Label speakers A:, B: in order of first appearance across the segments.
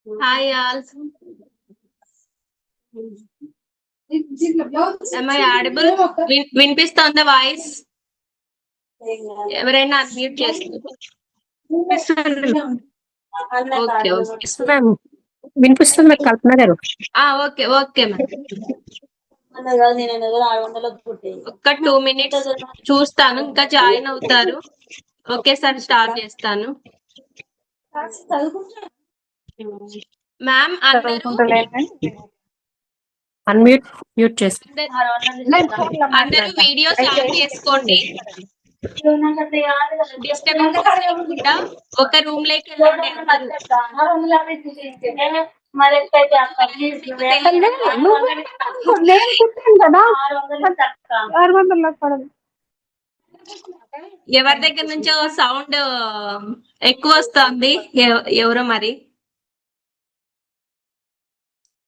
A: Hi all. Am I audible? వినిపిస్తోందా voice? ఎవరైనా unmute చేస్తారు? ఓకే ఓకే
B: వినిపిస్తుంది మీకు కల్పన గారు.
A: Okay okay ma'am. ఒక్క 2 మినిట్స్ చూస్తాను, ఇంకా జాయిన్ అవుతారు. ఒకేసారి స్టార్ట్ చేస్తాను. మ్యామ్ అందరూ
B: మ్యూట్ చేస్తాను.
A: అందరూ వీడియోస్ ఆన్ చేసుకోండి. డిస్టర్బెన్స్ లేకుండా ఒక రూమ్ లోకి వెళ్ళండి అందరూ. ఎవరి దగ్గర నుంచో సౌండ్ ఎక్కువ వస్తుంది, ఎవరో మరి.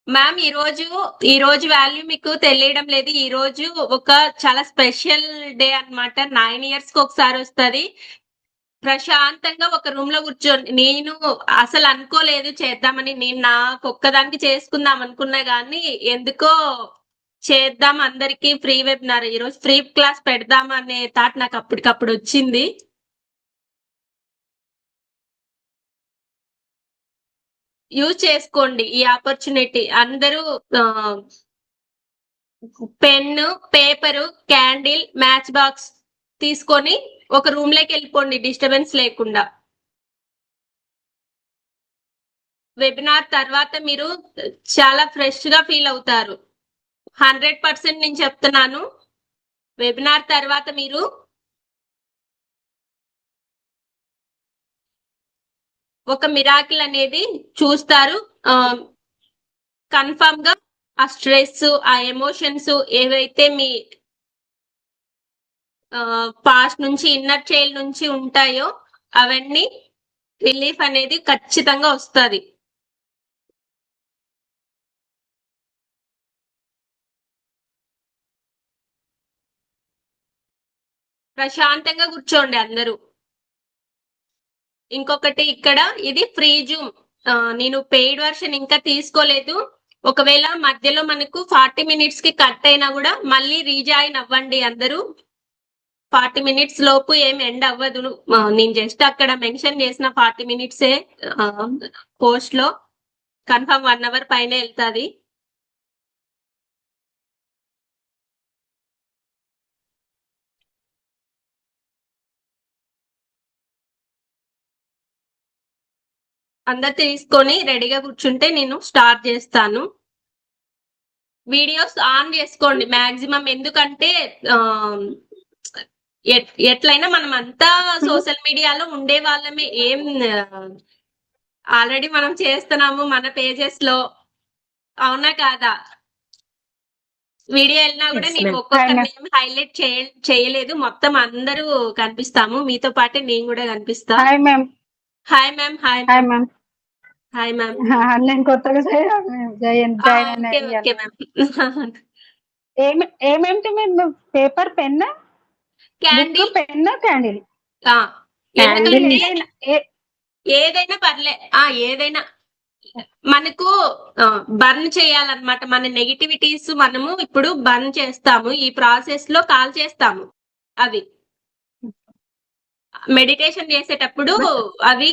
A: మ్యామ్ ఈ రోజు వాల్యూ మీకు తెలియడం లేదు. ఈ రోజు ఒక చాలా స్పెషల్ డే అన్నమాట. 9 years కి ఒకసారి వస్తుంది. ప్రశాంతంగా ఒక రూమ్ లో కూర్చొని, నేను అసలు అనుకోలేదు చేద్దామని. నేను నాకు ఒక్కదానికి చేసుకుందాం అనుకున్నా గానీ ఎందుకో చేద్దాం, అందరికి ఫ్రీ వెబినార్, ఈరోజు ఫ్రీ క్లాస్ పెడదాం అనే థాట్ నాకు అప్పటికప్పుడు వచ్చింది. యూజ్ చేసుకోండి ఈ ఆపర్చునిటీ. అందరూ pen, paper, candle, match box తీసుకొని ఒక రూమ్ లోకి వెళ్ళిపోండి, డిస్టర్బెన్స్ లేకుండా. వెబినార్ తర్వాత మీరు చాలా ఫ్రెష్ గా ఫీల్ అవుతారు. 100% నేను చెప్తున్నాను. వెబినార్ తర్వాత మీరు ఒక మిరాకిల్ అనేది చూస్తారు. కన్ఫర్మ్ గా ఆ స్ట్రెస్, ఆ ఎమోషన్స్ ఏవైతే మీ పాస్ట్ నుంచి, ఇన్నర్ చైల్డ్ నుంచి ఉంటాయో అవన్నీ రిలీఫ్ అనేది ఖచ్చితంగా వస్తుంది. ప్రశాంతంగా కూర్చోండి అందరూ. ఇంకొకటి, ఇక్కడ ఇది ఫ్రీ జూమ్. నేను పెయిడ్ వర్షన్ ఇంకా తీసుకోలేదు. ఒకవేళ మధ్యలో మనకు 40 minutes కి కట్ అయినా కూడా మళ్ళీ రీజాయిన్ అవ్వండి అందరూ. 40 minutes లోపు ఏం ఎండ్ అవ్వదు. నేను జస్ట్ అక్కడ మెన్షన్ చేసిన 40 minutes పోస్ట్ లో కన్ఫర్మ్ 1 hour పైన వెళ్తుంది. అందరు తీసుకొని రెడీగా కూర్చుంటే నేను స్టార్ట్ చేస్తాను. వీడియోస్ ఆన్ చేసుకోండి మాక్సిమం, ఎందుకంటే ఎట్లయినా మనం అంతా సోషల్ మీడియాలో ఉండే వాళ్ళమే. ఏం ఆల్రెడీ మనం చేస్తున్నాము మన పేజెస్ లో, అవునా కాదా? వీడియో వెళ్ళినా కూడా నేను ఒక్కొక్కరిని హైలైట్ చేయలేదు, మొత్తం అందరూ కనిపిస్తాము. మీతో పాటే నేను కూడా కనిపిస్తా.
B: Hi ma'am.
A: Hi ma'am. Hi
B: hi
A: ma'am.
B: Ma'am.
A: Hi ma'am.
B: నేను కొత్తగా జాయిన్
A: ఓకే మ్యామ్.
B: ఏమేమిటి మీరు? Paper, pen,
A: candle,
B: pen, candle.
A: ఏదైనా పర్లే, ఏదైనా మనకు బర్న్ చేయాలన్నమాట. మన నెగిటివిటీస్ మనము ఇప్పుడు బర్న్ చేస్తాము, ఈ ప్రాసెస్ లో కాల్ చేస్తాము. అవి మెడిటేషన్ చేసేటప్పుడు అవి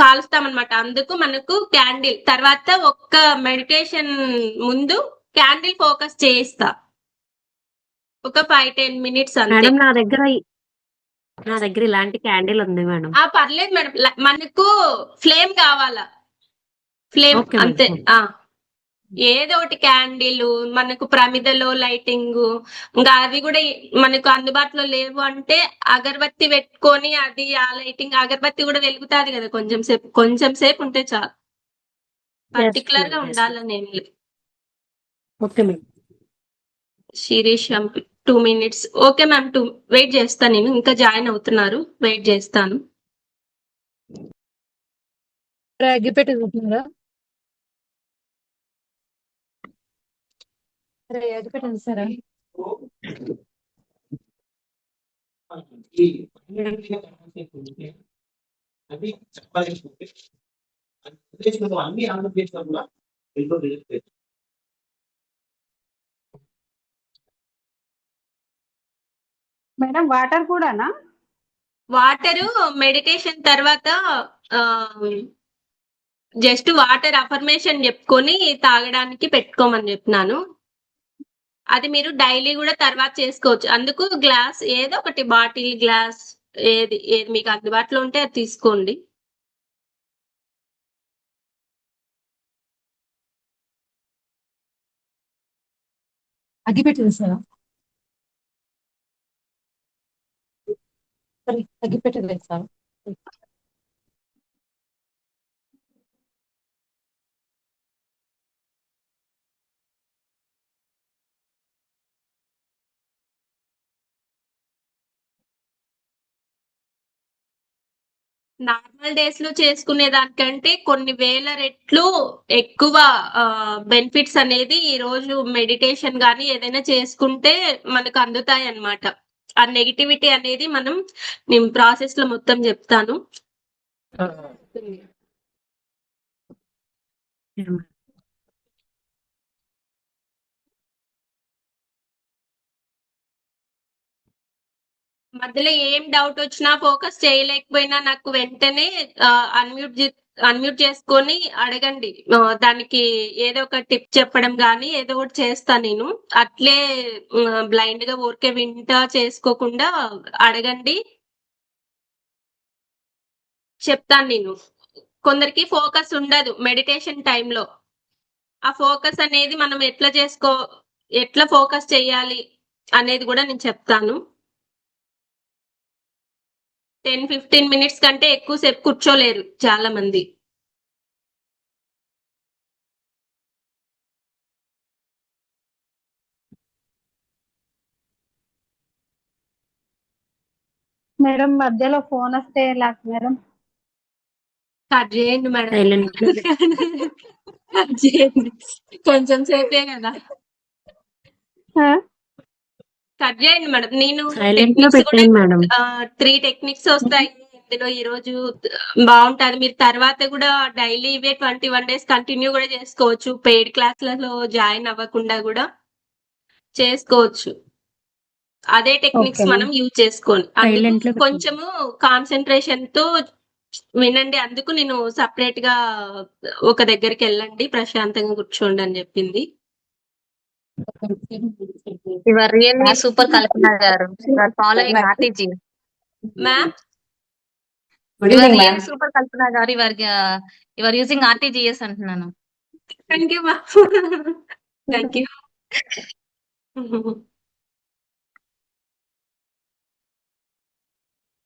A: కాలుస్తామన్నమాట. అందుకు మనకు క్యాండిల్ తర్వాత ఒక్క మెడిటేషన్ ముందు క్యాండిల్ ఫోకస్ చేయిస్తా ఒక 5-10 minutes అంతే.
C: నా దగ్గర ఇలాంటి క్యాండిల్ ఉంది మేడం.
A: పర్లేదు మేడం, మనకు ఫ్లేమ్ కావాలా, ఫ్లేమ్ అంతే. ఏదో ఒకటి క్యాండిల్, మనకు ప్రమిదలో లైటింగ్, ఇంకా అవి కూడా మనకు అందుబాటులో లేవు అంటే అగరబత్తి పెట్టుకొని, అది ఆ లైటింగ్ అగరబత్తి కూడా వెలుగుతాది కదా, కొంచెం సేపు ఉంటే చాలు. పర్టికులర్ గా ఉండాలని ఏం లేదు.
C: Okay ma'am.
A: Shirish 2 minutes. Okay ma'am, wait చేస్తాను. నేను ఇంకా జాయిన్ అవుతున్నారు, వెయిట్ చేస్తాను.
D: అగ్గిపెట్టిందా? అగ్గిపెట్టింది సరే.
E: అది చెప్పాలనుకుంటే ఉద్దేశంతో అన్ని ఆంధ్రప్రదేశ్లో కూడా ఎంతో రిలేటెడ్.
B: మేడం వాటర్ కూడానా?
A: వాటరు మెడిటేషన్ తర్వాత జస్ట్ వాటర్ అఫర్మేషన్ చెప్పుకొని తాగడానికి పెట్టుకోమని చెప్తున్నాను. అది మీరు డైలీ కూడా తర్వాత చేసుకోవచ్చు. అందుకు గ్లాస్ ఏదో ఒకటి బాటిల్ గ్లాస్ ఏది ఏది మీకు అందుబాటులో ఉంటే అది తీసుకోండి.
D: అగ్గిపెట్టి తెలుసారా? అగ్గిపెట్టి తెలుసా?
A: నార్మల్ డేస్ లో చేసుకునే దానికంటే కొన్ని వేల రెట్లు ఎక్కువ బెనిఫిట్స్ అనేది ఈ రోజు మెడిటేషన్ గానీ ఏదైనా చేసుకుంటే మనకు అందుతాయి అన్నమాట. ఆ నెగిటివిటీ అనేది నేను ప్రాసెస్ లో మొత్తం చెప్తాను. మధ్యలో ఏం డౌట్ వచ్చినా ఫోకస్ చేయలేకపోయినా నాకు వెంటనే అన్మ్యూట్ చేసుకొని అడగండి. దానికి ఏదో ఒక టిప్ చెప్పడం గానీ ఏదో ఒకటి చేస్తా నేను. అట్లే బ్లైండ్ గా ఊరికే వింటా చేసుకోకుండా అడగండి, చెప్తాను నేను. కొందరికి ఫోకస్ ఉండదు మెడిటేషన్ టైంలో. ఆ ఫోకస్ అనేది మనం ఎట్లా ఫోకస్ చేయాలి అనేది కూడా నేను చెప్తాను. 10-15 మినిట్స్ కంటే ఎక్కువసేపు కూర్చోలేరు చాలా మంది.
B: మేడం మధ్యలో ఫోన్ వస్తే ఎలా మేడం?
A: కట్ చేయండి మేడం.
C: Silent.
A: కట్ చేయండి, కొంచెం సేపే కదా.
B: ఆ?
A: కట్ చేయండి మేడం. నేను
C: Silent లో
A: టెక్నిక్స్ కూడా
C: పెట్టేయండి మేడం.
A: 3 టెక్నిక్స్ వస్తాయి ఇందులో. ఈ రోజు బాగుంటది. మీరు తర్వాత కూడా డైలీ ఇవే 21 డేస్ కంటిన్యూ కూడా చేసుకోవచ్చు. పెయిడ్ క్లాస్లలో జాయిన్ అవ్వకుండా కూడా చేసుకోవచ్చు. అదే టెక్నిక్స్
B: Okay,
A: మనం యూజ్ చేసుకోండి.
C: Silent లో
A: అందుకు
C: పెట్టండి.
A: కొంచెము కాన్సన్ట్రేషన్ తో వినండి. అందుకు నేను సపరేట్ గా ఒక దగ్గరికి వెళ్ళండి, ప్రశాంతంగా కూర్చోండి అని చెప్పింది.
F: You are really super Kalpana garu. You are following RTG.
A: Ma'am
G: Good
F: You are
G: evening,
F: really
G: ma'am.
F: super Kalpana garu. You are using RTGS అంటున్నాను.
A: Thank you ma'am. Thank you.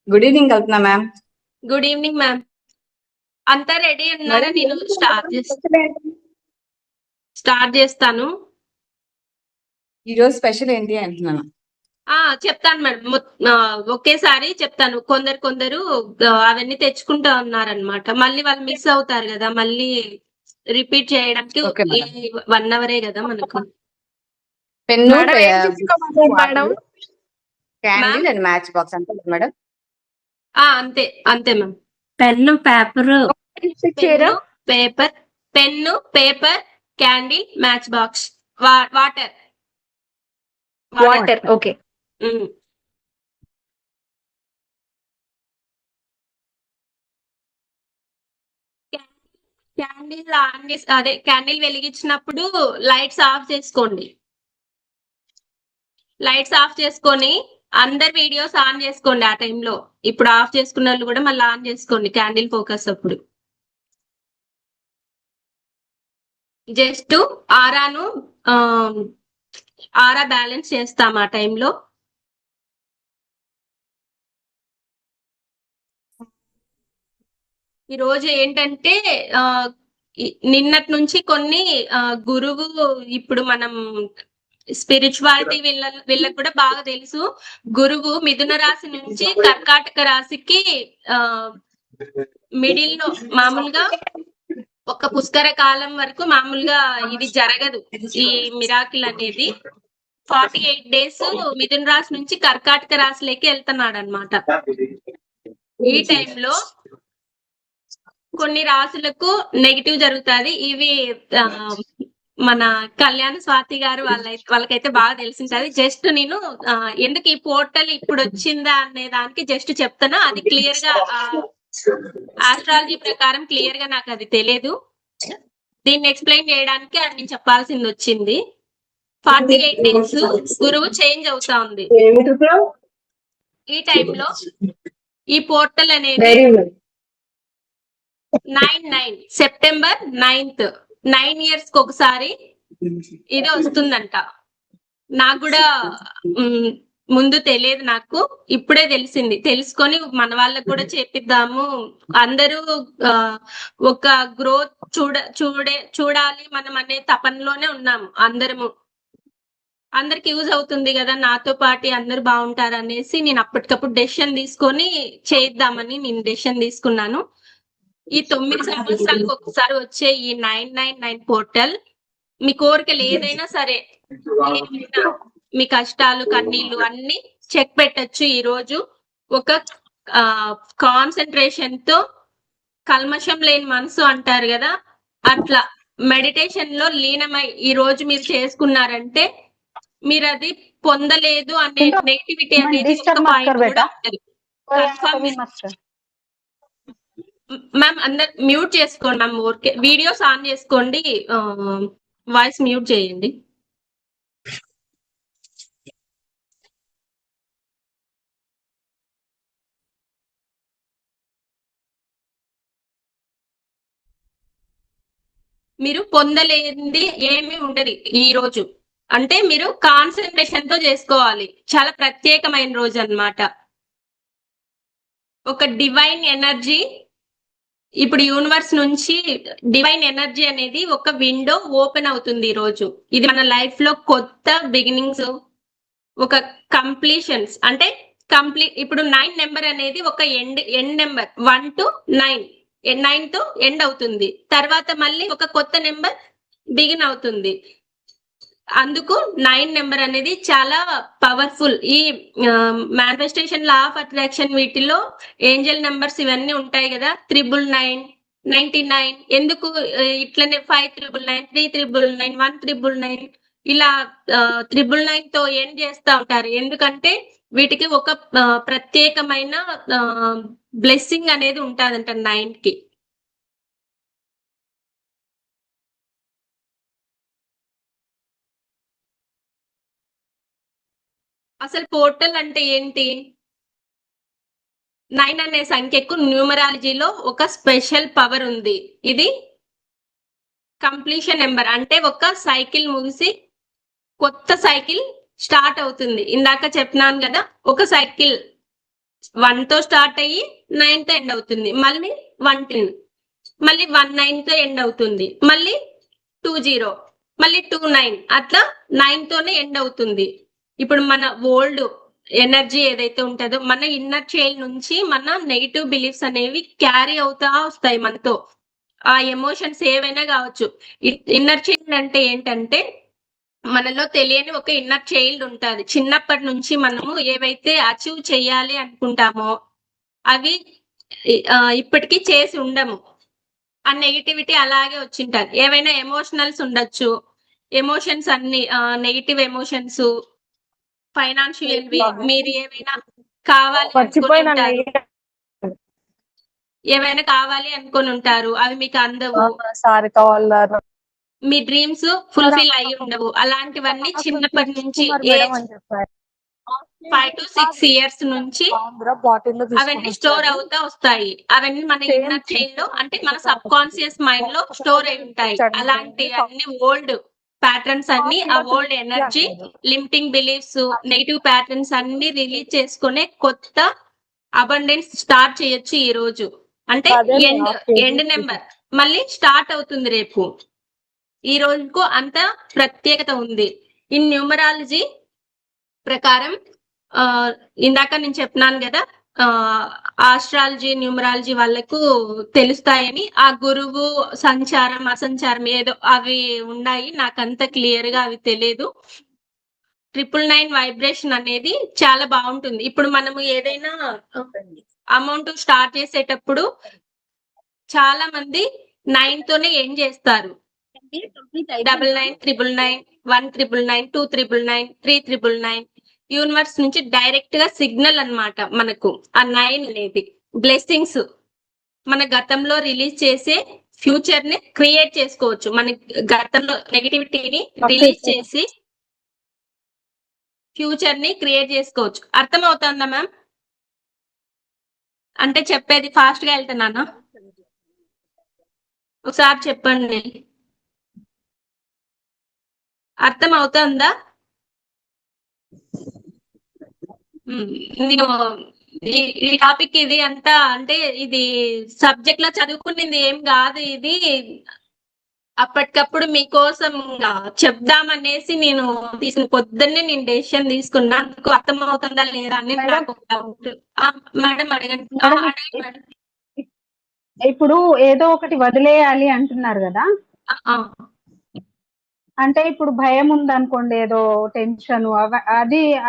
G: Good evening, Kalpana, ma'am.
A: Good evening ma'am. అంతా ready ఉన్నారా?
G: Madam,
A: నేను start చేస్తాను.
G: ఈరోజు special ఏంటి అంటున్నాను.
A: చెప్తాను madam. ఒకేసారి చెప్తాను. కొందరు అవన్నీ తెచ్చుకుంటా ఉన్నారనమాట. మళ్ళీ వాళ్ళు మిస్ అవుతారు కదా, మళ్ళీ రిపీట్ చేయడానికి
G: Okay, madam.
A: 1 అవరే కదా మనకు.
G: పెన్ను,
D: మేడం, ఏం తీసుకోమన్నారు madam?
G: Candle and match box అంతే కదా మేడం?
A: అంతే అంతే ma'am.
C: Pen paper
A: pen paper candle match box water.
D: Okay.
A: Candle వెలిగించినప్పుడు లైట్స్ ఆఫ్ చేసుకోండి. లైట్స్ ఆఫ్ చేసుకొని అందరు వీడియోస్ ఆన్ చేసుకోండి ఆ టైంలో. ఇప్పుడు ఆఫ్ చేసుకున్న వాళ్ళు కూడా మళ్ళీ ఆన్ చేసుకోండి క్యాండిల్ ఫోకస్ అప్పుడు. జస్ట్ ఆరా బ్యాలెన్స్ చేస్తాం ఆ టైంలో. ఈ రోజు ఏంటంటే నిన్నటి నుంచి కొన్ని గురువు, ఇప్పుడు మనం స్పిరిచువాలిటీ వీళ్ళకి కూడా బాగా తెలుసు. గురువు మిథున రాశి నుంచి కర్కాటక రాశికి మిడిల్ లో మామూలుగా ఒక పుష్కర కాలం వరకు మామూలుగా ఇది జరగదు. ఈ మిరాకిల్ అనేది 48 డేస్ మిథున రాశి నుంచి కర్కాటక రాశిలోకి వెళ్తున్నాడు అనమాట. ఈ టైంలో కొన్ని రాసులకు నెగిటివ్ జరుగుతుంది. ఇవి ఆ, మన కళ్యాణ్ స్వాతి గారు వాళ్ళకైతే బాగా తెలిసింటది. జస్ట్ నేను ఎందుకు ఈ పోర్టల్ ఇప్పుడు వచ్చిందా అనే దానికి జస్ట్ చెప్తాను. అది క్లియర్ గా ఆస్ట్రాలజీ ప్రకారం క్లియర్ గా నాకు అది తెలియదు. దీన్ని ఎక్స్ప్లెయిన్ చేయడానికి అది నేను చెప్పాల్సింది వచ్చింది. 48 డేస్ గురువు చేంజ్ అవుతా ఉంది. ఈ టైంలో ఈ పోర్టల్ అనేది 9/9 సెప్టెంబర్ 9th 9 years కి ఒకసారి ఇది వస్తుందంట. నాకు కూడా ముందు తెలియదు, నాకు ఇప్పుడే తెలిసింది. తెలుసుకొని మన వాళ్ళకు కూడా చేపిద్దాము. అందరూ ఒక గ్రోత్ చూడాలి మనం అనే తపనలోనే ఉన్నాము అందరము. అందరికి యూజ్ అవుతుంది కదా, నాతో పాటు అందరు బాగుంటారు అనేసి నేను అప్పటికప్పుడు డెసిషన్ తీసుకొని చేద్దామని నేను డెసిషన్ తీసుకున్నాను. ఈ 9 సంవత్సరాలకు ఒకసారి వచ్చే ఈ 999 పోర్టల్ మీ కోరికలు ఏదైనా సరే, ఏదైనా మీ కష్టాలు కన్నీళ్లు అన్ని చెక్ పెట్టచ్చు. ఈ రోజు ఒక కాన్సన్ట్రేషన్ తో కల్మషం లేని మనసు అంటారు కదా, అట్లా మెడిటేషన్ లో లీనమై ఈ రోజు మీరు చేసుకున్నారంటే మీరు అది పొందలేదు అనే నెగిటివిటీ అనేది ఒక పాయింట్ కూడా ఉంటది. మ్యామ్ అందరు మ్యూట్ చేసుకోండి మ్యామ్. ఊరికే వీడియోస్ ఆన్ చేసుకోండి, వాయిస్ మ్యూట్ చేయండి. మీరు పొందలేనిది ఏమీ ఉండదు ఈ రోజు. అంటే మీరు కాన్సన్ట్రేషన్ తో చేసుకోవాలి. చాలా ప్రత్యేకమైన రోజు అన్నమాట. ఒక డివైన్ ఎనర్జీ ఇప్పుడు యూనివర్స్ నుంచి డివైన్ ఎనర్జీ అనేది ఒక విండో ఓపెన్ అవుతుంది ఈ రోజు. ఇది మన లైఫ్ లో కొత్త బిగినింగ్స్, ఒక కంప్లీషన్స్. అంటే ఇప్పుడు 9 నెంబర్ అనేది ఒక ఎండ్ నెంబర్. 1 to 9 9 తో ఎండ్ అవుతుంది. తర్వాత మళ్ళీ ఒక కొత్త నెంబర్ బిగిన్ అవుతుంది. అందుకు 9 నెంబర్ అనేది చాలా పవర్ఫుల్. ఈ మేనిఫెస్టేషన్, లా ఆఫ్ అట్రాక్షన్ వీటిలో ఏంజల్ నెంబర్స్ ఇవన్నీ ఉంటాయి కదా, 999 99. ఎందుకు ఇట్లనే 599 399 199 ఇలా 999 తో ఎండ్ చేస్తా ఉంటారు. ఎందుకంటే వీటికి ఒక ప్రత్యేకమైన బ్లెస్సింగ్ అనేది ఉంటుందంట 9 కి. అసలు పోర్టల్ అంటే ఏంటి? 9 అనే సంఖ్యకు న్యూమరాలజీలో ఒక స్పెషల్ పవర్ ఉంది. ఇది కంప్లీషన్ నెంబర్. అంటే ఒక సైకిల్ ముగిసి కొత్త సైకిల్ స్టార్ట్ అవుతుంది. ఇందాక చెప్పినాను కదా, ఒక సైకిల్ 1 తో స్టార్ట్ అయ్యి 9 తో ఎండ్ అవుతుంది. మళ్ళీ 110, మళ్ళీ 19 తో ఎండ్ అవుతుంది. మళ్ళీ 20, మళ్ళీ 29, అట్లా 9 తోనే ఎండ్ అవుతుంది. ఇప్పుడు మన ఓల్డ్ ఎనర్జీ ఏదైతే ఉంటుందో, మన ఇన్నర్ చైల్డ్ నుంచి మన నెగిటివ్ బిలీఫ్స్ అనేవి క్యారీ అవుతా వస్తాయి మనతో. ఆ ఎమోషన్స్ ఏవైనా కావచ్చు. ఇన్నర్ చైల్డ్ అంటే ఏంటంటే మనలో తెలియని ఒక ఇన్నర్ చైల్డ్ ఉంటుంది. చిన్నప్పటి నుంచి మనము ఏవైతే అచీవ్ చేయాలి అనుకుంటామో అవి ఇప్పటికీ చేసి ఉండము. ఆ నెగిటివిటీ అలాగే వచ్చింటది. ఏవైనా ఎమోషనల్స్ ఉండొచ్చు. ఎమోషన్స్ అన్ని నెగిటివ్ ఎమోషన్స్, ఫైనాన్షియల్, మీరు ఏమైనా ఏమైనా కావాలి అనుకొని ఉంటారు, అవి మీకు అందవు. మీ డ్రీమ్స్ ఫుల్ఫిల్ అయ్యి ఉండవు. అలాంటివన్నీ చిన్నప్పటి నుంచి 5 to 6 years నుంచి అవన్నీ స్టోర్ అవుతా వస్తాయి. అవన్నీ మన ఇన్నర్ చైల్డ్ లో, అంటే మన సబ్ కాన్షియస్ మైండ్ లో స్టోర్ అయి ఉంటాయి. అలాంటి అన్ని ఓల్డ్ ప్యాటర్న్స్ అన్ని, ఆ old energy, limiting beliefs, negative patterns అన్ని రిలీజ్ చేసుకునే కొత్త అబండెన్స్ స్టార్ట్ చేయొచ్చు ఈ రోజు. అంటే ఎండ్ నెంబర్ మళ్ళీ స్టార్ట్ అవుతుంది రేపు. ఈ రోజుకు అంత ప్రత్యేకత ఉంది. ఈ న్యూమరాలజీ ప్రకారం ఇందాక నేను చెప్పినాను కదా, ఆస్ట్రాలజీ న్యూమరాలజీ వాళ్ళకు తెలుస్తాయని. ఆ గురువు సంచారం అసంచారం ఏదో అవి ఉన్నాయి, నాకంత క్లియర్ గా అవి తెలియదు. 999 వైబ్రేషన్ అనేది చాలా బాగుంటుంది. ఇప్పుడు మనము ఏదైనా అమౌంట్ స్టార్ట్ చేసేటప్పుడు చాలా మంది 9 తోనే ఏం చేస్తారు. 9999, 1999, 299, 399 యూనివర్స్ నుంచి డైరెక్ట్ గా సిగ్నల్ అన్నమాట మనకు. ఆ 9 అనేది బ్లెస్సింగ్స్. మన గతంలో రిలీజ్ చేసే ఫ్యూచర్ ని క్రియేట్ చేసుకోవచ్చు. మన గతంలో నెగటివిటీని రిలీజ్ చేసి ఫ్యూచర్ ని క్రియేట్ చేసుకోవచ్చు. అర్థం అవుతుందా మ్యామ్? అంటే చెప్పేది ఫాస్ట్ గా వెళ్తున్నానా? ఒకసారి చెప్పండి. అర్థం అవుతుందా? నేను ఈ టాపిక్ ఇది అంతా అంటే ఇది సబ్జెక్ట్ లో చదువుకునేది ఏం కాదు. ఇది అప్పటికప్పుడు మీకోసం చెప్దామనేసి నేను పొద్దున్నే నేను డెసిషన్ తీసుకున్నా. అందుకు అర్థం అవుతుందా లేదా అని నాకు డౌట్. మేడం అడగండి. మేడం
B: ఇప్పుడు ఏదో ఒకటి వదిలేయాలి అంటున్నారు కదా, అంటే ఇప్పుడు భయం ఉందనుకోండి, ఏదో టెన్షన్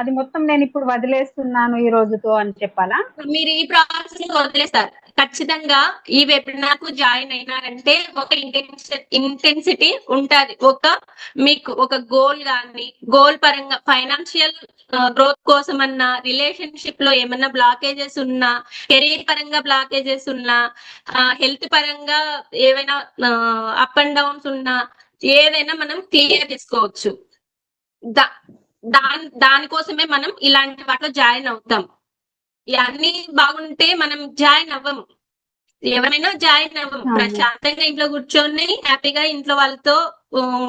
B: అది మొత్తం నేను ఇప్పుడు వదిలేస్తున్నాను ఈ రోజుతో అని చెప్పాలా?
A: మీరు ఈ ప్రాసెస్ వదిలేస్తారు. ఖచ్చితంగా ఈ వెబినార్ కు జాయిన్ అయినారంటే ఒక ఇంటెన్సిటీ ఉంటది. మీకు ఒక గోల్ గాని, గోల్ పరంగా ఫైనాన్షియల్ గ్రోత్ కోసం అన్నా, రిలేషన్షిప్ లో ఏమన్నా బ్లాకేజెస్ ఉన్నా, కెరీర్ పరంగా బ్లాకేజెస్ ఉన్నా, హెల్త్ పరంగా ఏవైనా అప్ అండ్ డౌన్స్ ఉన్నా, ఏదైనా మనం క్లియర్ చేసుకోవచ్చు. దానికోసమే మనం ఇలాంటి వాటిలో జాయిన్ అవుతాం. ఇవన్నీ బాగుంటే మనం జాయిన్ అవ్వము. ఎవరైనా జాయిన్ అవ్వము. ప్రశాంతంగా ఇంట్లో కూర్చొని హ్యాపీగా ఇంట్లో వాళ్ళతో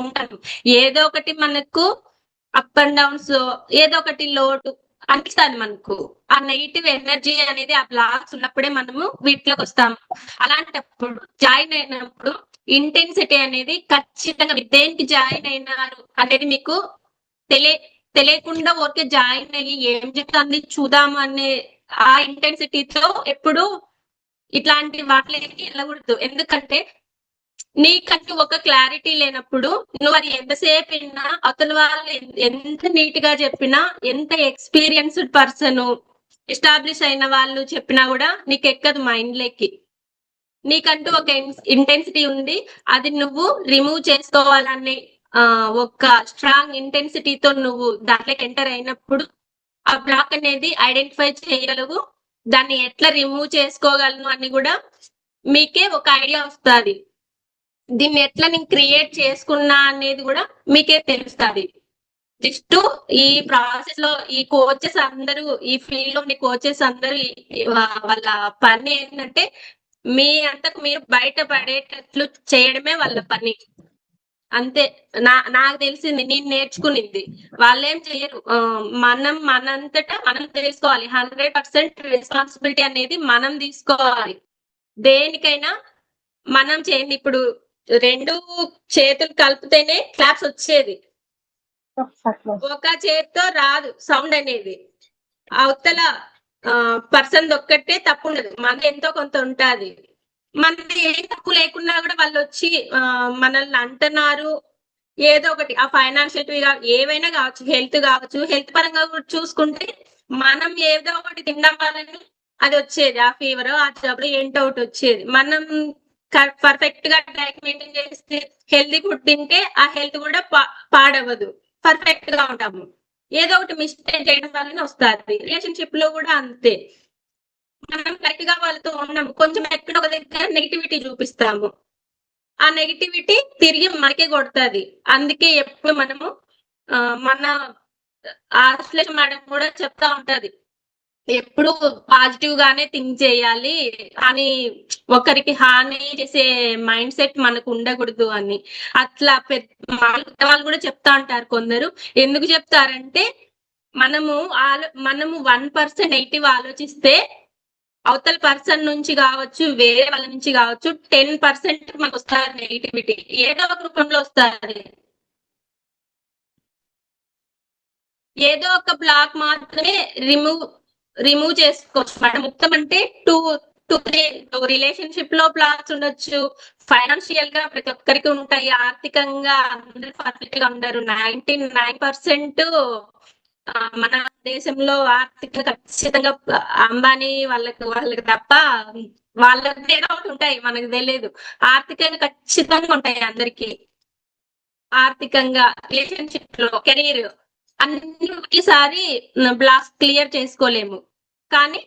A: ఉంటాము. ఏదో ఒకటి మనకు అప్ అండ్ డౌన్స్, ఏదో ఒకటి లోటు అనిపిస్తుంది మనకు. ఆ నెగిటివ్ ఎనర్జీ అనేది, ఆ బ్లాక్స్ ఉన్నప్పుడే మనము వీటిలోకి వస్తాము. అలాంటప్పుడు జాయిన్ అయినప్పుడు ఇంటెన్సిటీ అనేది ఖచ్చితంగా దేనికి జాయిన్ అయినారు అనేది మీకు తెలియకుండా ఊరికే జాయిన్ అయ్యి ఏం చెప్తుంది చూద్దాము అనే ఆ ఇంటెన్సిటీతో ఎప్పుడు ఇట్లాంటి వాటికి వెళ్ళకూడదు. ఎందుకంటే నీకంటూ ఒక క్లారిటీ లేనప్పుడు నువ్వు అది ఎంతసేపు విన్నా, అతని వాళ్ళు ఎంత నీట్ గా చెప్పినా, ఎంత ఎక్స్పీరియన్స్డ్ పర్సన్ ఎస్టాబ్లిష్ అయిన వాళ్ళు చెప్పినా కూడా నీకు ఎక్కదు మైండ్ లోకి. నీకంటూ ఒక ఇంటెన్సిటీ ఉంది, అది నువ్వు రిమూవ్ చేసుకోవాలని ఒక స్ట్రాంగ్ ఇంటెన్సిటీతో నువ్వు దాంట్లోకి ఎంటర్ అయినప్పుడు ఆ బ్లాక్ అనేది ఐడెంటిఫై చేయగలవు. దాన్ని ఎట్లా రిమూవ్ చేసుకోగలను అని కూడా మీకే ఒక ఐడియా వస్తుంది. దీన్ని ఎట్లా నేను క్రియేట్ చేసుకున్నా అనేది కూడా మీకే తెలుస్తుంది. జస్ట్ ఈ ప్రాసెస్ లో ఈ కోచెస్ అందరూ, ఈ ఫీల్డ్ లోని కోచెస్ అందరూ వాళ్ళ పని ఏంటంటే మీ అంతకు మీరు బయటపడేటట్లు చేయడమే వాళ్ళ పని. అంతే. నాకు తెలిసింది, నేను నేర్చుకునింది. వాళ్ళేం చెయ్యరు. మనం మనంతటా మనం తెలుసుకోవాలి. 100% రెస్పాన్సిబిలిటీ అనేది మనం తీసుకోవాలి. దేనికైనా మనం చేయండి. ఇప్పుడు 2 చేతులు కలిపితేనే క్లాప్స్ వచ్చేది. ఒక చేతితో రాదు సౌండ్ అనేది. అవతల పర్సన్ ఒక్కటే తప్పు ఉండదు, మన ఎంతో కొంత ఉంటది. మనది ఏం తప్పు లేకున్నా కూడా వాళ్ళు వచ్చి మనల్ని అంటున్నారు. ఏదో ఒకటి ఆ ఫైనాన్షియల్ ఏవైనా కావచ్చు, హెల్త్ కావచ్చు. హెల్త్ పరంగా కూడా చూసుకుంటే మనం ఏదో ఒకటి తినడం వలని అది వచ్చేది. ఆ ఫీవర్, ఆ జబ్బు ఏంటో ఒకటి వచ్చేది. మనం పర్ఫెక్ట్ గా డైట్ మెయింటైన్ చేస్తే, హెల్తీ ఫుడ్ తింటే ఆ హెల్త్ కూడా పాడవదు, పర్ఫెక్ట్ గా ఉంటాము. ఏదో ఒకటి మిస్టేక్ చేయడం వల్లనే వస్తుంది. రిలేషన్షిప్ లో కూడా అంతే. మనం కరెక్ట్ గా వాళ్ళతో ఉన్నాము, కొంచెం ఎక్కడ ఒక దగ్గర నెగిటివిటీ చూపిస్తాము, ఆ నెగిటివిటీ తిరిగి మనకే కొడుతుంది. అందుకే ఎప్పుడు మనము మన ఆశ్లేష మేడం కూడా చెప్తా ఉంటది, ఎప్పుడు పాజిటివ్ గానే థింక్ చేయాలి అని, ఒకరికి హాని చేసే మైండ్ సెట్ మనకు ఉండకూడదు అని. అట్లా వాళ్ళు కూడా చెప్తా ఉంటారు కొందరు. ఎందుకు చెప్తారంటే మనము 1% నెగిటివ్ ఆలోచిస్తే అవతల పర్సన్ నుంచి కావచ్చు, వేరే వాళ్ళ నుంచి కావచ్చు, 10% మనకు వస్తారు నెగిటివిటీ. ఏదో ఒక రూపంలో వస్తుంది. ఏదో ఒక బ్లాక్ మాత్రమే రిమూవ్ చేసుకోవచ్చు మేడం. మొత్తం అంటే 2-3 రిలేషన్షిప్ లో బ్లాక్స్ ఉండొచ్చు. ఫైనాన్షియల్ గా ప్రతి ఒక్కరికి ఉంటాయి. ఆర్థికంగా అందరూ పర్ఫెక్ట్ గా ఉండరు. 99% మన దేశంలో ఆర్థిక ఖచ్చితంగా అంబానీ వాళ్ళకి తప్ప వాళ్ళకి ఏదో ఒకటి ఉంటాయి, మనకు తెలియదు. ఆర్థికంగా ఖచ్చితంగా ఉంటాయి అందరికి. ఆర్థికంగా, రిలేషన్షిప్ లో, కెరీర్ అన్ని ఒకేసారి బ్లాక్స్ క్లియర్ చేసుకోలేము. కానీ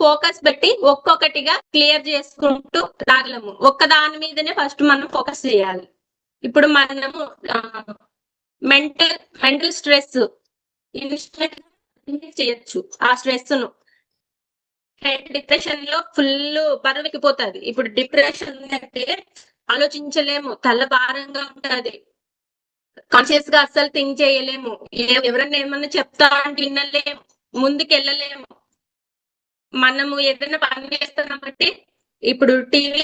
A: ఫోకస్ పెట్టి ఒక్కొక్కటిగా క్లియర్ చేసుకుంటూ రాగలము. ఒక్క దాని మీదనే ఫస్ట్ మనం ఫోకస్ చేయాలి. ఇప్పుడు మనము మెంటల్ స్ట్రెస్ చేయొచ్చు. ఆ స్ట్రెస్ ను డిప్రెషన్ లో ఫుల్ బరువెక్కిపోతుంది. ఇప్పుడు డిప్రెషన్ అంటే ఆలోచించలేము, తల భారంగా ఉంటది, కాన్షియస్ గా అస్సలు థింక్ చేయలేము, ఎవరన్నా ఏమన్నా చెప్తా అంటే వినలేము, ముందుకు వెళ్ళలేము. మనము ఏదైనా పని చేస్తున్నామంటే ఇప్పుడు టీవీ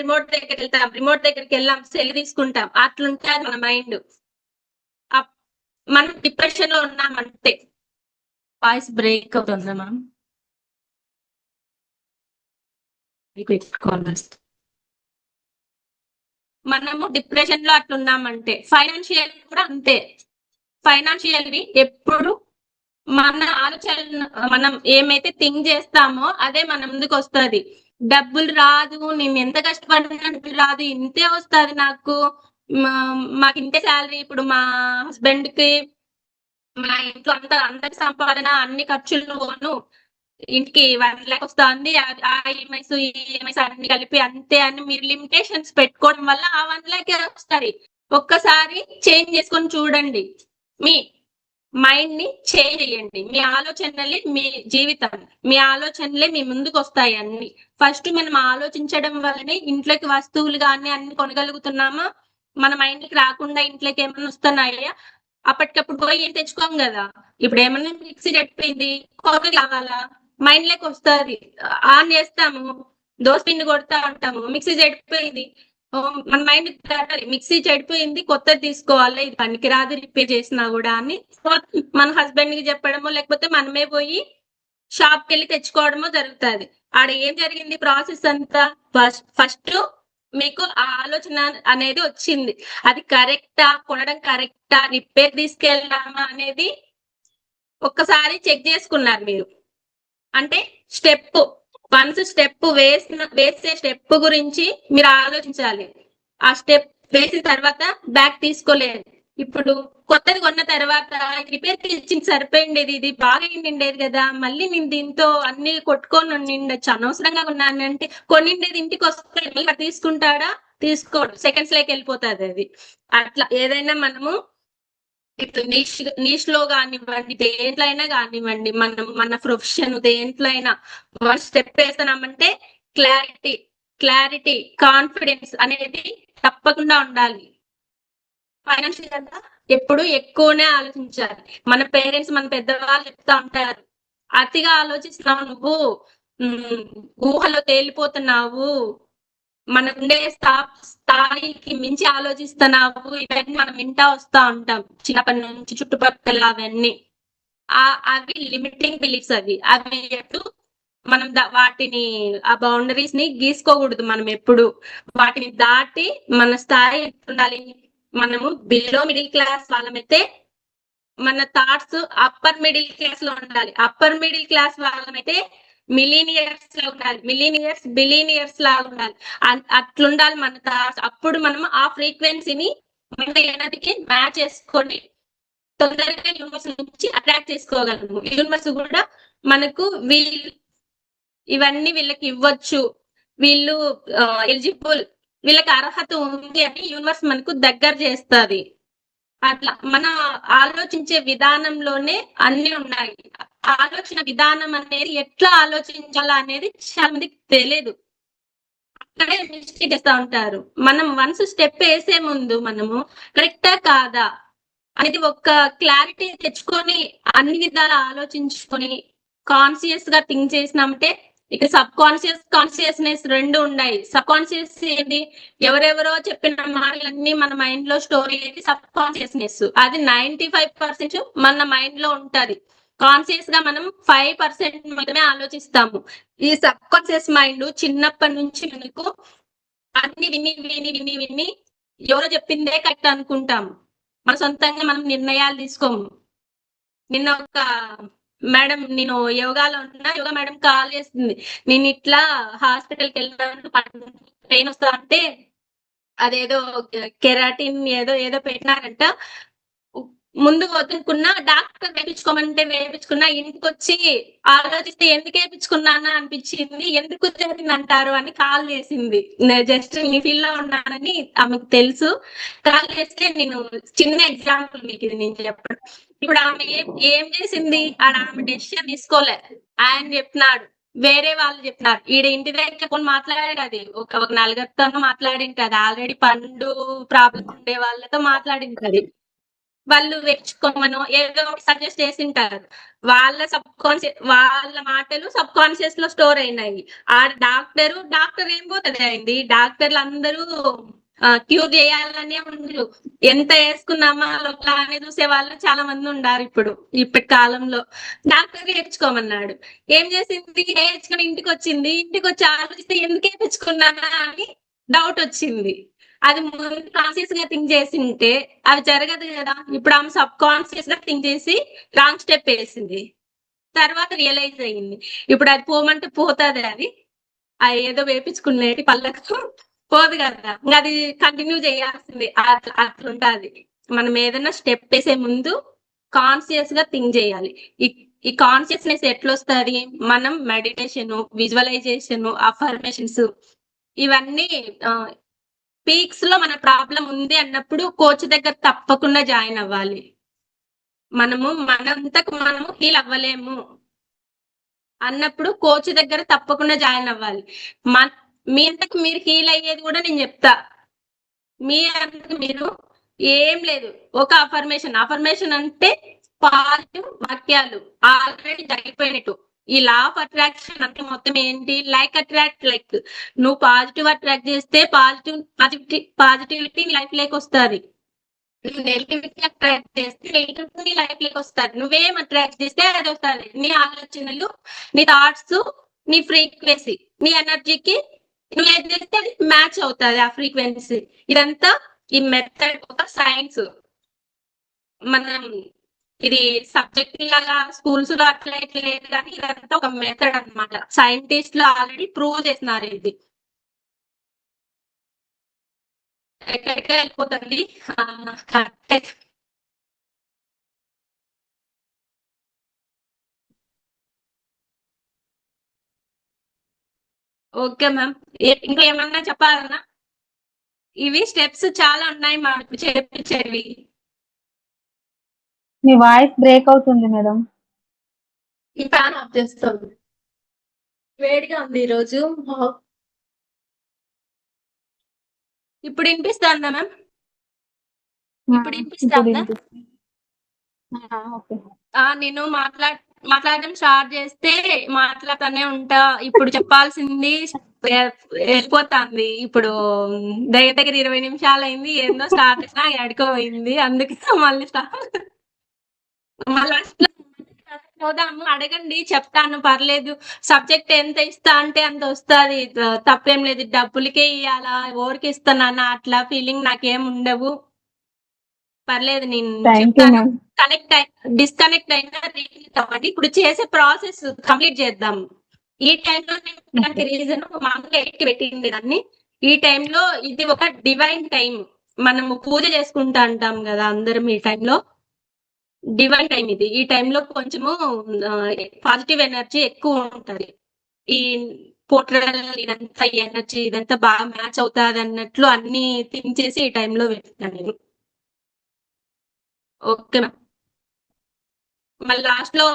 A: రిమోట్ దగ్గరికి వెళ్తాం, రిమోట్ దగ్గరికి వెళ్ళాం, సెల్ తీసుకుంటాం, అట్లుంటుంది మన మైండ్. మనం డిప్రెషన్ లో ఉన్నామంటే వాయిస్ బ్రేక్ అవుతుందా మనం? మనము డిప్రెషన్ లో అట్లున్నామంటే ఫైనాన్షియల్ కూడా అంతే. ఫైనాన్షియల్వి ఎప్పుడు మన ఆలోచన, మనం ఏమైతే థింక్ చేస్తామో అదే మన ముందుకు వస్తుంది. డబ్బులు రాదు, నేను ఎంత కష్టపడినా డబ్బులు రాదు, ఇంతే వస్తుంది నాకు, మాకు ఇంతే శాలరీ. ఇప్పుడు మా హస్బెండ్ కి, మా ఇంట్లో అందరి సంపాదన, అన్ని ఖర్చులు ఇంటికి 1 lakh వస్తుంది, ఆ ఈఎంఐస్ అన్ని కలిపి అంతే అని మీరు లిమిటేషన్స్ పెట్టుకోవడం వల్ల ఆ 1 lakh వస్తాయి. ఒక్కసారి చేంజ్ చేసుకొని చూడండి. మీ మైండ్ ని చేంజ్ చేయండి. మీ ఆలోచనలే మీ జీవితం, మీ ఆలోచనలే మీ ముందుకు వస్తాయి అన్ని. ఫస్ట్ మనం ఆలోచించడం వల్లనే ఇంట్లోకి వస్తువులు కానీ అన్ని కొనగలుగుతున్నామా. మన మైండ్ కి రాకుండా ఇంట్లోకి ఏమైనా వస్తున్నాయా, అప్పటికప్పుడు పోయి ఏం తెచ్చుకోం కదా. ఇప్పుడు ఏమన్నా మిక్సీ చెడిపోయింది, కాఫీ కావాలా, మైండ్ లోకి వస్తుంది, ఆన్ చేస్తాము, దోశ పిండి కొడతా ఉంటాము, మిక్సీ చెడిపోయింది, మన మైండ్ మిక్సీ చెడిపోయింది, కొత్తది తీసుకోవాలి, ఇది పనికిరాదు రిపేర్ చేసినా కూడా అని మన హస్బెండ్ కి చెప్పడమో లేకపోతే మనమే పోయి షాప్ కి వెళ్ళి తెచ్చుకోవడమో జరుగుతుంది. ఆడ ఏం జరిగింది ప్రాసెస్ అంతా? ఫస్ట్ మీకు ఆ ఆలోచన అనేది వచ్చింది, అది కరెక్టా, కొనడం కరెక్టా, రిపేర్ తీసుకెళ్దామా అనేది ఒక్కసారి చెక్ చేసుకున్నారు మీరు. అంటే వన్స్ స్టెప్ వేసే స్టెప్ గురించి మీరు ఆలోచించాలి. ఆ స్టెప్ వేసిన తర్వాత బ్యాక్ తీసుకోలేదు. ఇప్పుడు కొత్తది కొన్న తర్వాత రిపేర్ ఇచ్చి సరిపోయిండేది, ఇది బాగా నిండేది కదా, మళ్ళీ నేను దీంతో అన్ని కొట్టుకొని నిండొచ్చు, అనవసరంగా కొన్నాను అంటే కొనిండేది ఇంటికి వస్తే తీసుకుంటాడా? తీసుకోడు, సెకండ్స్ లోకి వెళ్ళిపోతుంది అది. అట్లా ఏదైనా మనము ఇప్పుడు నీష్ లో కానివ్వండి, దేంట్లో అయినా కానివ్వండి, మన ప్రొఫెషన్ దేంట్లో అయినా స్టెప్ వేస్తున్నామంటే క్లారిటీ కాన్ఫిడెన్స్ అనేది తప్పకుండా ఉండాలి. ఫైనాన్షియల్ గా ఎప్పుడు ఎక్కువనే ఆలోచించాలి. మన పేరెంట్స్, మన పెద్దవాళ్ళు చెప్తా ఉంటారు, అతిగా ఆలోచిస్తున్నావు నువ్వు, ఊహలో తేలిపోతున్నావు, మనకుండే స్థాయికి మించి ఆలోచిస్తున్నావు, ఇవన్నీ మనం వింటా వస్తా ఉంటాం చిన్నప్పటి నుంచి చుట్టుపక్కల. అవన్నీ అవి లిమిటింగ్ బిలీఫ్స్. అవి ఎప్పుడు మనం వాటిని, ఆ బౌండరీస్ ని గీసుకోకూడదు. మనం ఎప్పుడు వాటిని దాటి మన స్థాయి ఉండాలి. మనము బిలో మిడిల్ క్లాస్ వాళ్ళమైతే మన థాట్స్ అప్పర్ మిడిల్ క్లాస్ లో ఉండాలి. అప్పర్ మిడిల్ క్లాస్ వాళ్ళమైతే మిలీనియర్స్ లో ఉండాలి, బిలీనియర్స్ లాగా ఉండాలి. అట్లుండాలి మన థాట్స్. అప్పుడు మనం ఆ ఫ్రీక్వెన్సీని మన ఎనర్జీకి మ్యాచ్ చేసుకొని తొందరగా యూనివర్స్ నుంచి అట్రాక్ట్ చేసుకోగలము. యూనివర్స్ కూడా మనకు ఇవన్నీ వీళ్ళకి ఇవ్వచ్చు, వీళ్ళు ఎలిజిబుల్, వీళ్ళకి అర్హత ఉంది అని యూనివర్స్ మనకు దగ్గర చేస్తుంది. అట్లా మన ఆలోచించే విధానంలోనే అన్ని ఉన్నాయి. ఆలోచన విధానం అనేది ఎట్లా ఆలోచించాలా అనేది చాలా మందికి తెలియదు, అక్కడే మిస్టేక్ చేస్తా ఉంటారు. మనం వన్స్ స్టెప్ వేసే ముందు మనము కరెక్టా కాదా అనేది ఒక క్లారిటీ తెచ్చుకొని అన్ని విధాలు ఆలోచించుకొని కాన్షియస్ గా థింక్ చేసినామంటే, ఇక్కడ సబ్ కాన్షియస్నెస్ రెండు ఉన్నాయి. సబ్ కాన్షియస్ ఏంటి? ఎవరెవరో చెప్పిన మాటలన్నీ మన మైండ్ లో స్టోర్ అయ్యేది సబ్ కాన్షియస్నెస్. అది 95% మన మైండ్ లో ఉంటది. కాన్షియస్ గా మనం 5% మాత్రమే ఆలోచిస్తాము. ఈ సబ్ కాన్షియస్ మైండ్ చిన్నప్పటి నుంచి మనకు అన్ని విని ఎవరో చెప్పిందే కరెక్ట్ అనుకుంటాము. మన సొంతంగా మనం నిర్ణయాలు తీసుకోము. నిన్న ఒక మేడం నేను యోగాలో ఉన్నా, యోగా మేడం కాల్ చేస్తుంది, నేను ఇట్లా హాస్పిటల్కి వెళ్ళాను, పెయిన్ వస్తా అంటే అదేదో కెరాటిన్ ఏదో ఏదో పెట్టినారంట. ముందు వదులుకున్నా, డాక్టర్ వేయించుకోమంటే వేయించుకున్నా, ఇంటికి వచ్చి ఆలోచిస్తే ఎందుకు వేయించుకున్నానా అనిపించింది, ఎందుకు జరిగిందంటారు అని కాల్ చేసింది. నేను జస్ట్ నీ ఫీల్డ్ లో ఉన్నానని ఆమెకు తెలుసు. కాల్ చేస్తే నేను చిన్న ఎగ్జాంపుల్ మీకు ఇది నేను చెప్పడం. ఇప్పుడు ఆమె ఏం చేసింది, ఆమె డెసిషన్ తీసుకోలే, ఆయన చెప్పినాడు, వేరే వాళ్ళు చెప్పినారు. ఈడ ఇంటి దగ్గర కొన్ని మాట్లాడాడు, అది ఒక నలుగురితో మాట్లాడింటది, ఆల్రెడీ పండు ప్రాబ్లం ఉండే వాళ్ళతో మాట్లాడింటది. వాళ్ళు వెచ్చుకోమను ఏదో సజెస్ట్ చేసింటారు, వాళ్ళ వాళ్ళ మాటలు సబ్ కాన్షియస్ లో స్టోర్ అయినాయి. ఆ డాక్టర్ ఏం పోతుంది అయింది, డాక్టర్లు అందరూ క్యూర్ చేయాలనే ఉండరు, ఎంత వేసుకున్నామా అని చూసే వాళ్ళు చాలా మంది ఉన్నారు ఇప్పటి కాలంలో. డాక్టర్ వేయించుకోమన్నాడు, ఏం చేసింది, వేయించుకొని ఇంటికి వచ్చింది, ఇంటికి వచ్చి ఆలోచిస్తే ఎందుకు వేయించుకున్నానా అని డౌట్ వచ్చింది. అది ముందు కాన్షియస్ గా థింక్ చేసి ఉంటే అది జరగదు కదా. ఇప్పుడు ఆమె సబ్ కాన్షియస్ గా థింక్ చేసి రాంగ్ స్టెప్ వేసింది, తర్వాత రియలైజ్ అయ్యింది. ఇప్పుడు అది పోమంటే పోతుంది, అది ఏదో వేపించుకునేటి పళ్ళకు పోదు కదా, ఇంకా అది కంటిన్యూ చేయాల్సింది. అట్లుంటది. మనం ఏదైనా స్టెప్ వేసే ముందు కాన్షియస్ గా థింక్ చేయాలి. ఈ కాన్షియస్నెస్ ఎట్లొస్తుంది, మనం మెడిటేషన్, విజువలైజేషన్, అఫర్మేషన్స్ ఇవన్నీ పీక్స్ లో మన ప్రాబ్లం ఉంది అన్నప్పుడు కోచ్ దగ్గర తప్పకుండా జాయిన్ అవ్వాలి. మనంతకు మనము హీల్ అవ్వలేము అన్నప్పుడు కోచ్ దగ్గర తప్పకుండా జాయిన్ అవ్వాలి. మీ అంతకు మీరు హీల్ అయ్యేది కూడా నేను చెప్తా. మీ అంతకు మీరు ఏం లేదు, ఒక అఫర్మేషన్ అంటే పాజిటివ్ వాక్యాలు ఆల్రెడీ జరిగిపోయినట్టు. ఈ లా ఆఫ్ అట్రాక్షన్ అంటే మొత్తం ఏంటి, లైక్ అట్రాక్ట్ లైక్. నువ్వు పాజిటివ్ అట్రాక్ట్ చేస్తే పాజిటివిటీ లైఫ్ లేక వస్తుంది, నువ్వు నెగిటివిటీ అట్రాక్ట్ చేస్తే నెగిటివిటీ లైఫ్ లేక వస్తుంది. నువ్వేం అట్రాక్ట్ చేస్తే అది వస్తుంది. నీ ఆలోచనలు, నీ థాట్స్, నీ ఫ్రీక్వెన్సీ, నీ ఎనర్జీకి నువ్వు ఏం చేస్తే అది మ్యాచ్ అవుతుంది ఆ ఫ్రీక్వెన్సీ. ఇదంతా ఈ మెథడ్ ఒక సైన్స్. మనం ఇది సబ్జెక్ట్ లాగా స్కూల్స్ లో అట్లా ఇట్లా లేదు, కానీ ఇదంతా ఒక మెథడ్ అన్నమాట. సైంటిస్టులు ఆల్రెడీ ప్రూవ్ చేసినారు ఇది. ఎక్కడికి వెళ్ళిపోతుంది కరెక్ట్. ఓకే మ్యామ్, ఇంకా ఏమన్నా చెప్పాలన్నా? ఇవి స్టెప్స్ చాలా ఉన్నాయి మాకు చేపించేవి.
B: మీ వాయిస్ బ్రేక్ అవుతుంది మేడం.
A: ఈ ఫ్యాన్ ఆఫ్ చేస్తాం, వేడిగా ఉంది ఈరోజు. ఇప్పుడు వినిపిస్తుందా మ్యామ్? ఇప్పుడు వినిపిస్తుందా?
B: ఓకే.
A: నేను మాట్లాడడం స్టార్ట్ చేస్తే మాట్లాడుతూనే ఉంటా. ఇప్పుడు చెప్పాల్సింది వెళ్ళిపోతుంది. ఇప్పుడు దగ్గర 20 నిమిషాలు అయింది, ఏందో స్టార్ట్ చేసినా ఎడుకోపోయింది, అందుకే మళ్ళీ పోదాము. అడగండి, చెప్తాను, పర్లేదు. సబ్జెక్ట్ ఎంత ఇస్తా అంటే అంత వస్తుంది, తప్పేం లేదు. డబ్బులకే ఇవ్వాలా, ఓరికి ఇస్తానన్నా అట్లా ఫీలింగ్ నాకేం ఉండవు, పర్లేదు. నేను చెప్తాను. డిస్కనెక్ట్ అయినా రీకనెక్ట్ అవ్వండి. ఇప్పుడు చేసే ప్రాసెస్ కంప్లీట్ చేద్దాం. ఈ టైంలో రీజన్ మామూలుగా 8కి పెట్టింది దాన్ని. ఈ టైంలో ఇది ఒక డివైన్ టైం, మనము పూజ చేసుకుంటా అంటాం కదా అందరం. ఈ టైంలో డివైన్ టైం ఇది. ఈ టైంలో కొంచెము పాజిటివ్ ఎనర్జీ ఎక్కువ ఉంటది. ఈ పోర్ట్రల్ ఇదంతా ఎనర్జీ ఇదంతా బాగా మ్యాచ్ అవుతాది అన్నట్లు అన్ని థింక్ చేసి ఈ టైంలో పెడతాను నేను. ఓకే మ్యామ్, మళ్ళీ లాస్ట్ లో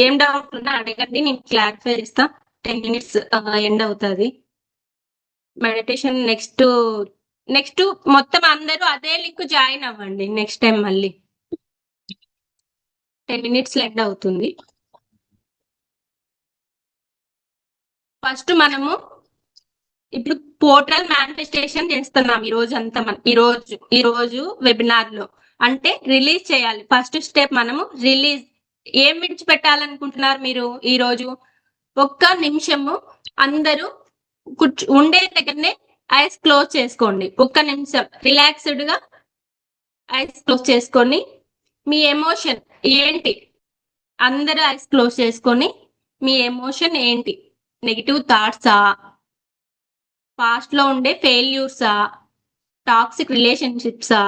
A: ఏం డౌట్ ఉన్నా అడగండి, నేను క్లారిఫై చేస్తా. 10 minutes ఎండ్ అవుతుంది మెడిటేషన్. నెక్స్ట్ మొత్తం అందరూ అదే లింక్ జాయిన్ అవ్వండి నెక్స్ట్ టైం. మళ్ళీ 10 minutes ఎండ్ అవుతుంది. ఫస్ట్ మనము ఇప్పుడు పోర్టల్ మేనిఫెస్టేషన్ చేస్తున్నాం ఈ రోజు అంతా. ఈ రోజు వెబినార్ లో అంటే రిలీజ్ చేయాలి. ఫస్ట్ స్టెప్ మనము రిలీజ్. ఏం విడిచిపెట్టాలనుకుంటున్నారు మీరు ఈ రోజు? 1 నిమిషము అందరూ ఉండే దగ్గరనే ఐస్ క్లోజ్ చేసుకోండి. 1 నిమిషం రిలాక్స్డ్ గా ఐస్ క్లోజ్ చేసుకొని మీ ఎమోషన్ ఏంటి, అందరూ ఐస్ క్లోజ్ చేసుకొని మీ ఎమోషన్ ఏంటి? నెగిటివ్ థాట్సా, పాస్ట్ లో ఉండే ఫెయిల్యూర్సా, టాక్సిక్ రిలేషన్షిప్సా,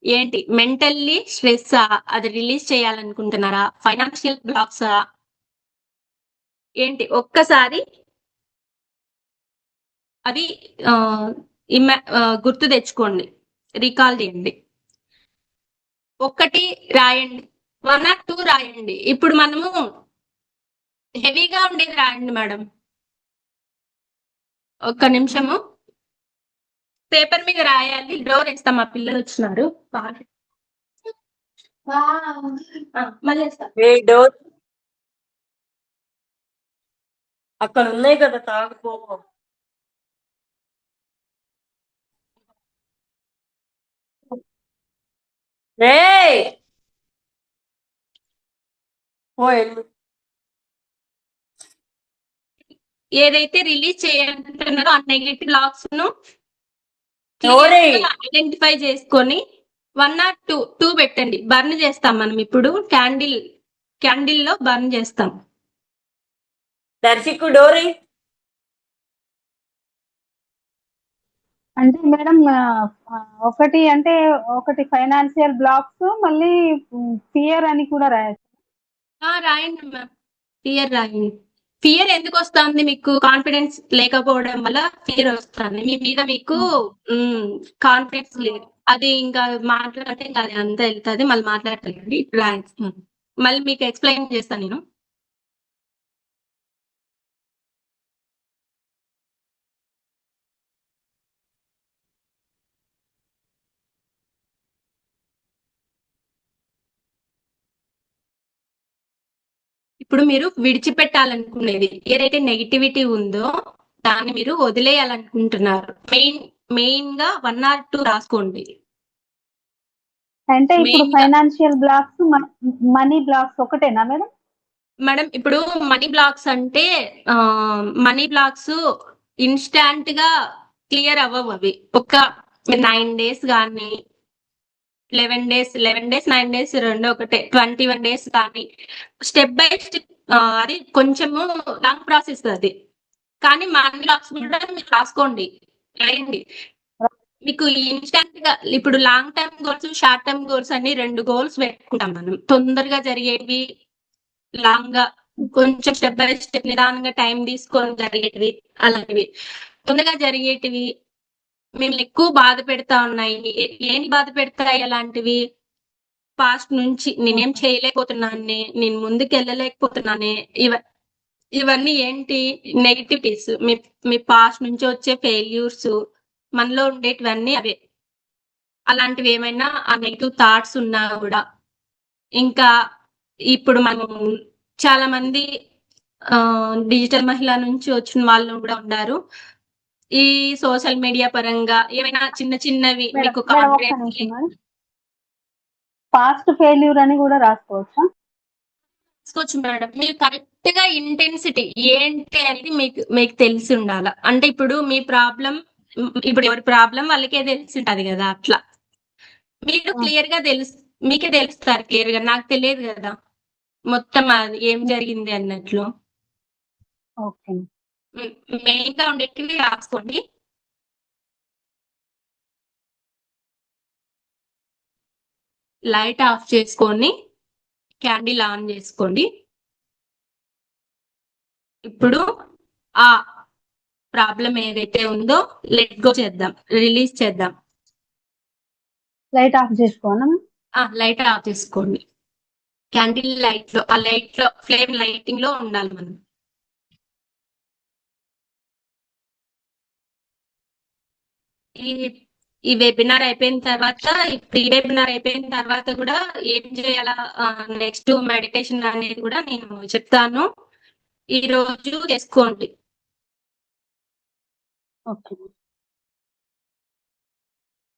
A: ఏంటి మెంటల్లీ స్ట్రెస్సా, అది రిలీజ్ చేయాలనుకుంటున్నారా, ఫైనాన్షియల్ బ్లాక్సా, ఏంటి ఒక్కసారి అది గుర్తు తెచ్చుకోండి, రీకాల్ చేయండి. ఒక్కటి రాయండి, 1 or 2 రాయండి. ఇప్పుడు మనము హెవీగా ఉండేది రాయండి మేడం. ఒక్క నిమిషము, పేపర్ మీద రాయాలి. డోర్ వేస్తాం, మా పిల్లలు వచ్చినారు. మళ్ళీ వేస్తా.
H: డోర్ అక్కడ ఉన్నాయి కదా, తాగుపో.
A: ఏదైతే రిలీజ్ చేయాలనుకుంటున్నారో ఆ నెగిటివ్ బ్లాక్స్ ను ఐడెంటిఫై చేసుకొని 1 or 2 పెట్టండి. బర్న్ చేస్తాం మనం. ఇప్పుడు క్యాండిల్ లో బర్న్ చేస్తాం.
H: దర్శకు డోరీ
B: అంటే మేడం ఒకటి ఫైనాన్షియల్ బ్లాక్స్, మళ్ళీ ఫియర్ అని కూడా రాయొచ్చు.
A: రాయండి మ్యామ్, ఫియర్ రాయండి. ఫియర్ ఎందుకు వస్తుంది? మీకు కాన్ఫిడెన్స్ లేకపోవడం వల్ల ఫియర్ వస్తుంది. మీ మీద మీకు కాన్ఫిడెన్స్ లేదు. అది ఇంకా మాట్లాడితే ఇంకా అది అంతా వెళ్తుంది. మళ్ళీ మాట్లాడతానండి. మళ్ళీ మీకు ఎక్స్ప్లెయిన్ చేస్తాను నేను. ఇప్పుడు మీరు విడిచిపెట్టాలనుకునేది ఏదైతే నెగిటివిటీ ఉందో దాన్ని మీరు వదిలేయాలనుకుంటున్నారు. మెయిన్ గా 1 or 2 రాసుకోండి.
B: అంటే ఇప్పుడు ఫైనాన్షియల్ బ్లాక్స్, మనీ బ్లాక్స్ ఒకటేనా మేడం?
A: మేడం ఇప్పుడు మనీ బ్లాక్స్ అంటే మనీ బ్లాక్స్ ఇన్స్టాంట్ గా క్లియర్ అవ్వవు. అవి ఒక 9 days కానీ 11 days 9 days రెండు ఒకటే 21 days కానీ స్టెప్ బై స్టెప్ అది కొంచెము లాంగ్ ప్రాసెస్ అది. కానీ మనీ బ్లాక్స్ కూడా మీరు రాసుకోండి, రాయండి. మీకు ఇన్స్టాంట్ గా ఇప్పుడు long term goals, short term goals అని 2 గోల్స్ పెట్టుకుంటాం మనం. తొందరగా జరిగేవి, లాంగ్ గా కొంచెం స్టెప్ బై స్టెప్ నిదానంగా టైం తీసుకొని జరిగేటివి. అలాంటివి తొందరగా జరిగేటివి మిమ్మల్ని ఎక్కువ బాధ పెడతా ఉన్నాయి. ఏంటి బాధ పెడతాయి అలాంటివి? పాస్ట్ నుంచి నేనేం చేయలేకపోతున్నానే, నేను ముందుకు వెళ్ళలేకపోతున్నానే, ఇవన్నీ ఏంటి? నెగిటివిటీస్. మీ పాస్ట్ నుంచి వచ్చే ఫెయిల్యూర్స్, మనలో ఉండేటివన్నీ అవే. అలాంటివి ఏమైనా ఆ నెగిటివ్ థాట్స్ ఉన్నా కూడా. ఇంకా ఇప్పుడు మనం చాలా మంది డిజిటల్ మహిళ నుంచి వచ్చిన వాళ్ళు కూడా ఉన్నారు. ఈ సోషల్ మీడియా పరంగా ఏమైనా చిన్న చిన్నవి మీకు
B: పాస్ట్ ఫెయిల్యూర్ అని కూడా రాసుకోవచ్చా?
A: రాసుకోవచ్చు మేడం. మీరు కరెక్ట్ గా ఇంటెన్సిటీ ఏంటి అనేది మీకు తెలిసి ఉండాలి. అంటే ఇప్పుడు మీ ప్రాబ్లం, ఇప్పుడు ఎవరి ప్రాబ్లం వాళ్ళకే తెలిసి ఉంటది కదా. అట్లా మీరు క్లియర్ గా మీకే తెలుస్తారు క్లియర్ గా. నాకు తెలియదు కదా మొత్తం అది ఏం జరిగింది అన్నట్లు. మెయిన్ గా ఉండేటివి రాసుకోండి. లైట్ ఆఫ్ చేసుకొని క్యాండిల్ ఆన్ చేసుకోండి. ఇప్పుడు ఆ ప్రాబ్లం ఏదైతే ఉందో లెట్ గో చేద్దాం, రిలీజ్ చేద్దాం.
B: లైట్ ఆఫ్ చేసుకోనా?
A: లైట్ ఆఫ్ చేసుకోండి. క్యాండిల్ లైట్ లో, ఆ లైట్ లో ఫ్లేమ్ లైటింగ్ లో ఉండాలి మనం. ఈ వెబినార్ అయిపోయిన తర్వాత, ఈ ప్రీ వెబినార్ అయిపోయిన తర్వాత కూడా ఏం చేయాలా, నెక్స్ట్ మెడిటేషన్ అనేది కూడా నేను చెప్తాను. ఈ రోజు చేసుకోండి.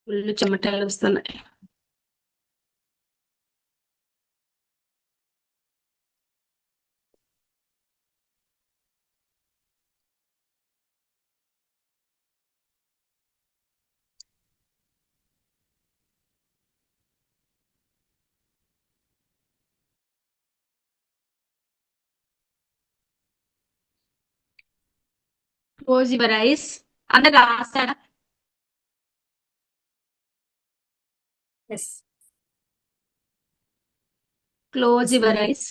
A: ఫుల్ చెమటలు వస్తున్నాయి. క్లోజ్ యువర్ ఐస్ అన్న రాస్తాడా?
D: Yes
A: close your eyes.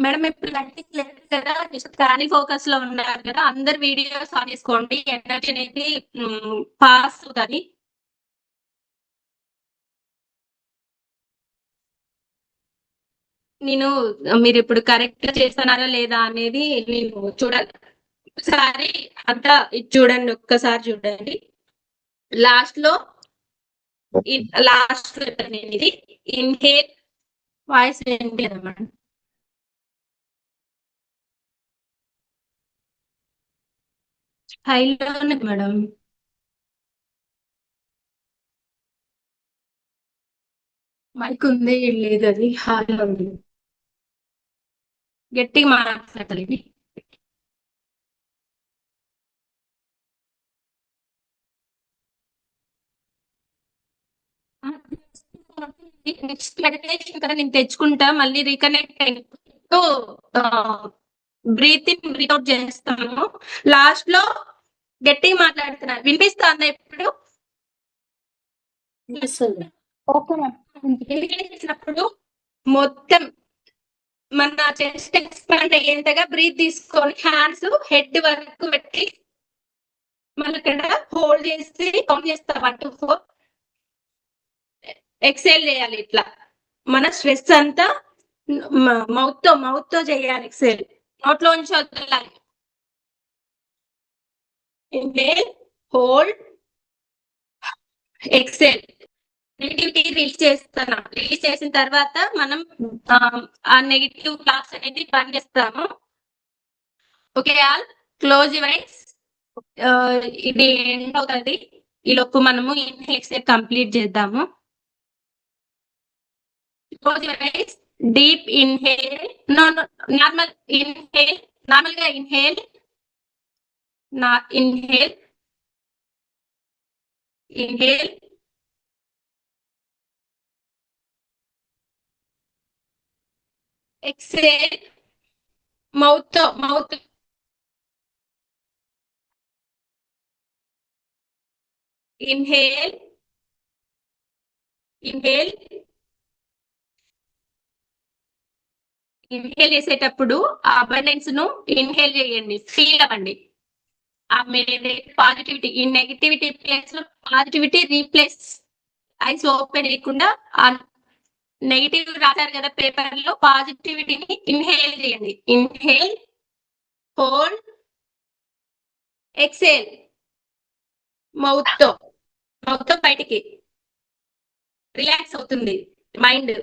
A: Madam ఇప్పుడు ప్రాక్టీస్ లేదు కదా, కానీ ఫోకస్ లో ఉన్నారు కదా, అందరు వీడియోస్ ఆన్ చేసుకోండి, ఎనర్జీ అనేది పాస్ అవుతుంది. నేను మీరు ఇప్పుడు కరెక్ట్ చేస్తున్నారా లేదా అనేది నేను చూడాలి. ఒకసారి అంతా ఇది చూడండి, ఒక్కసారి చూడండి. లాస్ట్ లో నేను ఇది ఇన్హేల్ వాయిస్ వినిపించదన్నమాట. హైలో ఉన్నది మేడం. మైక్ ఉంది లేదు, అది హాల్లో ఉంది. గట్టిగా మాట్లాడాలి. నెక్స్ట్ మెడిటేషన్ కదా నేను తెచ్చుకుంటా, మళ్ళీ రీకనెక్ట్ అయినప్పుడు బ్రీత్ ఇన్ బ్రీత్ అవుట్ చేస్తాను. లాస్ట్ లో గట్టిగా మాట్లాడుతున్నా, వినిపిస్తుందా ఇప్పుడు?
D: వినిపిస్తుంది.
B: Okay ma'am.
A: చేసినప్పుడు మొత్తం మన చెస్ట్ ఎక్స్పాండ్ అయ్యేంతగా బ్రీత్ తీసుకొని హ్యాండ్స్ హెడ్ వరకు పెట్టి మళ్ళీ ఇక్కడ హోల్డ్ చేసి కౌంట్ చేస్తాం 1 to 4. ఎక్సేల్ చేయాలి ఇట్లా. మన స్ట్రెస్ అంతా మౌత్ తో చేయాలి. ఎక్సేల్ నోట్లో నుంచి వదలాలి. Inhale, hold, exhale. Negativity release చేస్తున్నాం. రిలీజ్ చేసిన తర్వాత మనం ఆ నెగిటివ్ క్లాస్ అనేది బంద్ చేస్తాము. Okay all close your ice. ఇది ఎండ్ అవుతుంది. ఈ లోపు మనము ఇన్హేల్ ఎక్సేల్ కంప్లీట్ చేద్దాము. Close your eyes. Deep inhale. No, normal inhale. Normal గా inhale. Inhale. Inhale. Exhale. Mouth. Inhale. Inhale. Inhale చేసేటప్పుడు ఆ అబండెన్స్ ను ఇన్హేల్ చేయండి, ఫీల్ అవ్వండి. ఆ పాజిటివిటీ, ఈ నెగిటివిటీ ప్లేస్ లో పాజిటివిటీ రీప్లేస్. ఐస్ ఓపెన్ చేయకుండా ఆ నెగిటివ్ రాశారు కదా పేపర్ లో, పాజిటివిటీని ఇన్హేల్ చేయండి. Inhale, hold, exhale. మౌత్ తో బయటికి రిలాక్స్ అవుతుంది మైండ్.